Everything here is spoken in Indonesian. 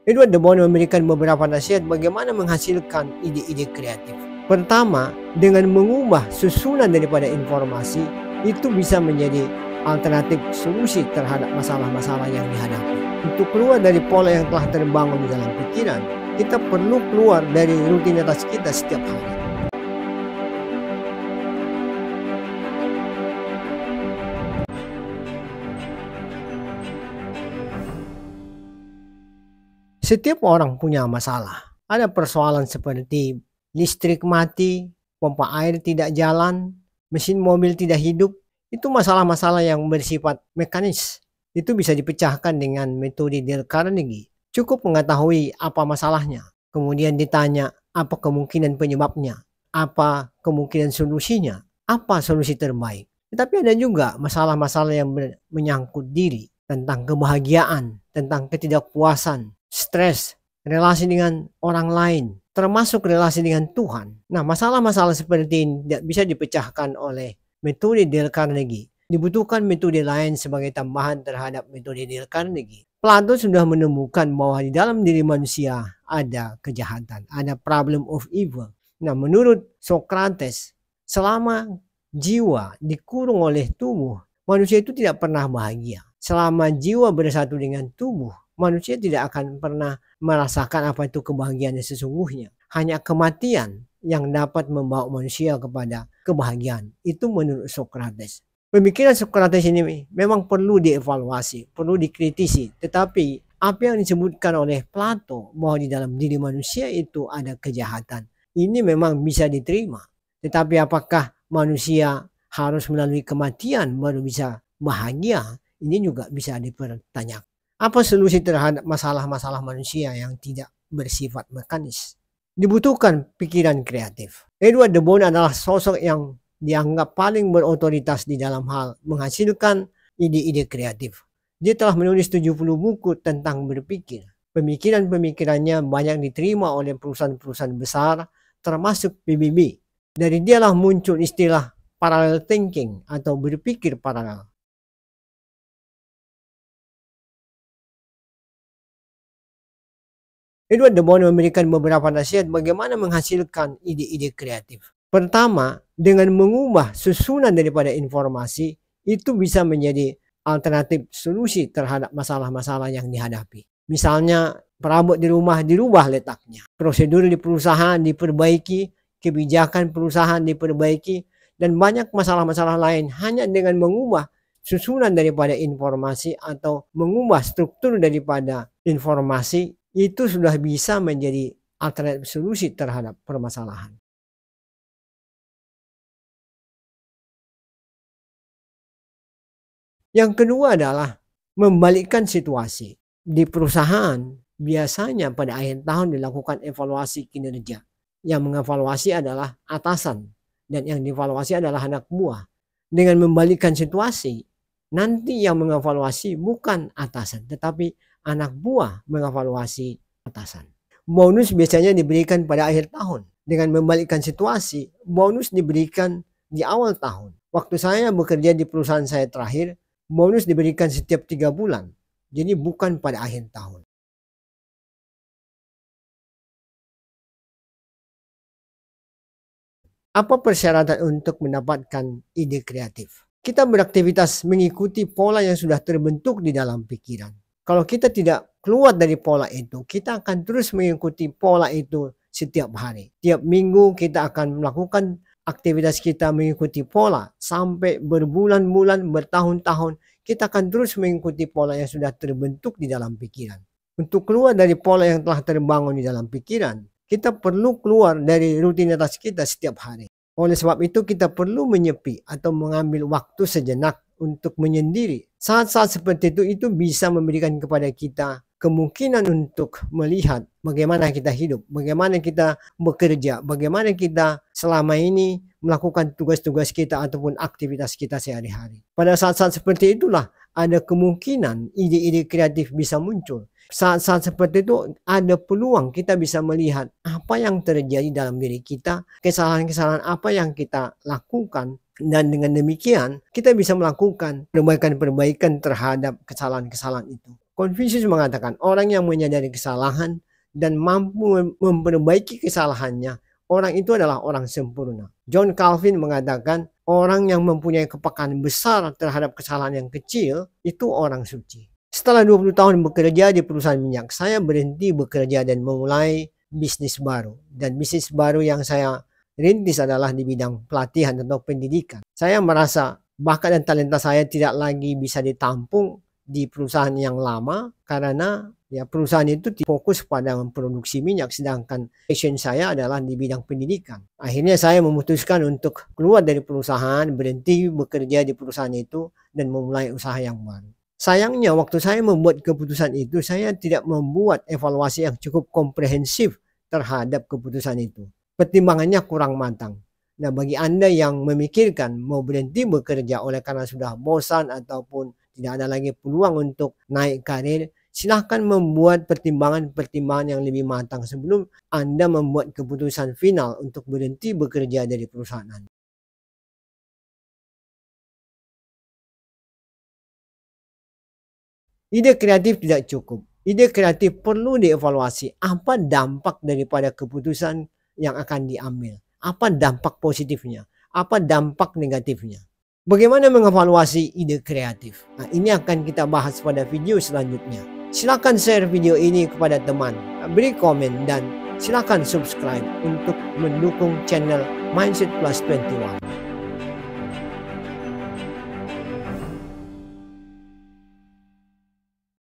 Edward de Bono memberikan beberapa nasihat bagaimana menghasilkan ide-ide kreatif. Pertama, dengan mengubah susunan daripada informasi, itu bisa menjadi alternatif solusi terhadap masalah-masalah yang dihadapi. Untuk keluar dari pola yang telah terbangun di dalam pikiran, kita perlu keluar dari rutinitas kita setiap hari. Setiap orang punya masalah. Ada persoalan seperti listrik mati, pompa air tidak jalan, mesin mobil tidak hidup. Itu masalah-masalah yang bersifat mekanis. Itu bisa dipecahkan dengan metode Dale Carnegie. Cukup mengetahui apa masalahnya. Kemudian ditanya apa kemungkinan penyebabnya, apa kemungkinan solusinya, apa solusi terbaik. Tetapi ada juga masalah-masalah yang menyangkut diri, tentang kebahagiaan, tentang ketidakpuasan, stres, relasi dengan orang lain, termasuk relasi dengan Tuhan. Nah, masalah-masalah seperti ini tidak bisa dipecahkan oleh metode Dale Carnegie. Dibutuhkan metode lain sebagai tambahan terhadap metode Dale Carnegie. Plato sudah menemukan bahwa di dalam diri manusia ada kejahatan, ada problem of evil. Nah, menurut Socrates, selama jiwa dikurung oleh tubuh, manusia itu tidak pernah bahagia. Selama jiwa bersatu dengan tubuh, manusia tidak akan pernah merasakan apa itu kebahagiaan yang sesungguhnya. Hanya kematian yang dapat membawa manusia kepada kebahagiaan. Itu menurut Socrates. Pemikiran Socrates ini memang perlu dievaluasi, perlu dikritisi. Tetapi apa yang disebutkan oleh Plato bahwa di dalam diri manusia itu ada kejahatan, ini memang bisa diterima. Tetapi apakah manusia harus melalui kematian baru bisa bahagia? Ini juga bisa dipertanyakan. Apa solusi terhadap masalah-masalah manusia yang tidak bersifat mekanis? Dibutuhkan pikiran kreatif. Edward de Bono adalah sosok yang dianggap paling berotoritas di dalam hal menghasilkan ide-ide kreatif. Dia telah menulis 70 buku tentang berpikir. Pemikiran-pemikirannya banyak diterima oleh perusahaan-perusahaan besar, termasuk PBB. Dari dialah muncul istilah parallel thinking atau berpikir paralel. Edward de Bono memberikan beberapa nasihat bagaimana menghasilkan ide-ide kreatif. Pertama, dengan mengubah susunan daripada informasi, itu bisa menjadi alternatif solusi terhadap masalah-masalah yang dihadapi. Misalnya, perabot di rumah dirubah letaknya, prosedur di perusahaan diperbaiki, kebijakan perusahaan diperbaiki, dan banyak masalah-masalah lain hanya dengan mengubah susunan daripada informasi atau mengubah struktur daripada informasi, itu sudah bisa menjadi alternatif solusi terhadap permasalahan. Yang kedua adalah membalikkan situasi. Di perusahaan biasanya pada akhir tahun dilakukan evaluasi kinerja. Yang mengevaluasi adalah atasan dan yang dievaluasi adalah anak buah. Dengan membalikkan situasi, nanti yang mengevaluasi bukan atasan tetapi anak buah mengevaluasi atasan. Bonus biasanya diberikan pada akhir tahun. Dengan membalikkan situasi, bonus diberikan di awal tahun. Waktu saya bekerja di perusahaan saya terakhir, bonus diberikan setiap 3 bulan. Jadi bukan pada akhir tahun. Apa persyaratan untuk mendapatkan ide kreatif? Kita beraktivitas mengikuti pola yang sudah terbentuk di dalam pikiran. Kalau kita tidak keluar dari pola itu, kita akan terus mengikuti pola itu setiap hari. Tiap minggu kita akan melakukan aktivitas kita mengikuti pola sampai berbulan-bulan, bertahun-tahun. Kita akan terus mengikuti pola yang sudah terbentuk di dalam pikiran. Untuk keluar dari pola yang telah terbangun di dalam pikiran, kita perlu keluar dari rutinitas kita setiap hari. Oleh sebab itu kita perlu menyepi atau mengambil waktu sejenak untuk menyendiri. Saat-saat seperti itu bisa memberikan kepada kita kemungkinan untuk melihat bagaimana kita hidup, bagaimana kita bekerja, bagaimana kita selama ini melakukan tugas-tugas kita ataupun aktivitas kita sehari-hari. Pada saat-saat seperti itulah ada kemungkinan ide-ide kreatif bisa muncul. Saat-saat seperti itu ada peluang kita bisa melihat apa yang terjadi dalam diri kita, kesalahan-kesalahan apa yang kita lakukan, dan dengan demikian kita bisa melakukan perbaikan-perbaikan terhadap kesalahan-kesalahan itu. Confucius mengatakan orang yang menyadari kesalahan dan mampu memperbaiki kesalahannya, orang itu adalah orang sempurna. John Calvin mengatakan orang yang mempunyai kepekaan besar terhadap kesalahan yang kecil itu orang suci. Setelah 20 tahun bekerja di perusahaan minyak, saya berhenti bekerja dan memulai bisnis baru. Dan bisnis baru yang saya rintis adalah di bidang pelatihan atau pendidikan. Saya merasa bakat dan talenta saya tidak lagi bisa ditampung di perusahaan yang lama karena perusahaan itu fokus pada memproduksi minyak, sedangkan passion saya adalah di bidang pendidikan. Akhirnya saya memutuskan untuk keluar dari perusahaan, berhenti bekerja di perusahaan itu dan memulai usaha yang baru. Sayangnya waktu saya membuat keputusan itu, saya tidak membuat evaluasi yang cukup komprehensif terhadap keputusan itu. Pertimbangannya kurang matang. Nah, bagi Anda yang memikirkan mau berhenti bekerja oleh karena sudah bosan ataupun tidak ada lagi peluang untuk naik karir, silahkan membuat pertimbangan-pertimbangan yang lebih matang sebelum Anda membuat keputusan final untuk berhenti bekerja dari perusahaan Anda. Ide kreatif tidak cukup. Ide kreatif perlu dievaluasi. Apa dampak daripada keputusan yang akan diambil? Apa dampak positifnya? Apa dampak negatifnya? Bagaimana mengevaluasi ide kreatif? Nah, ini akan kita bahas pada video selanjutnya. Silakan share video ini kepada teman, beri komen, dan silakan subscribe untuk mendukung channel Mindset Plus 21.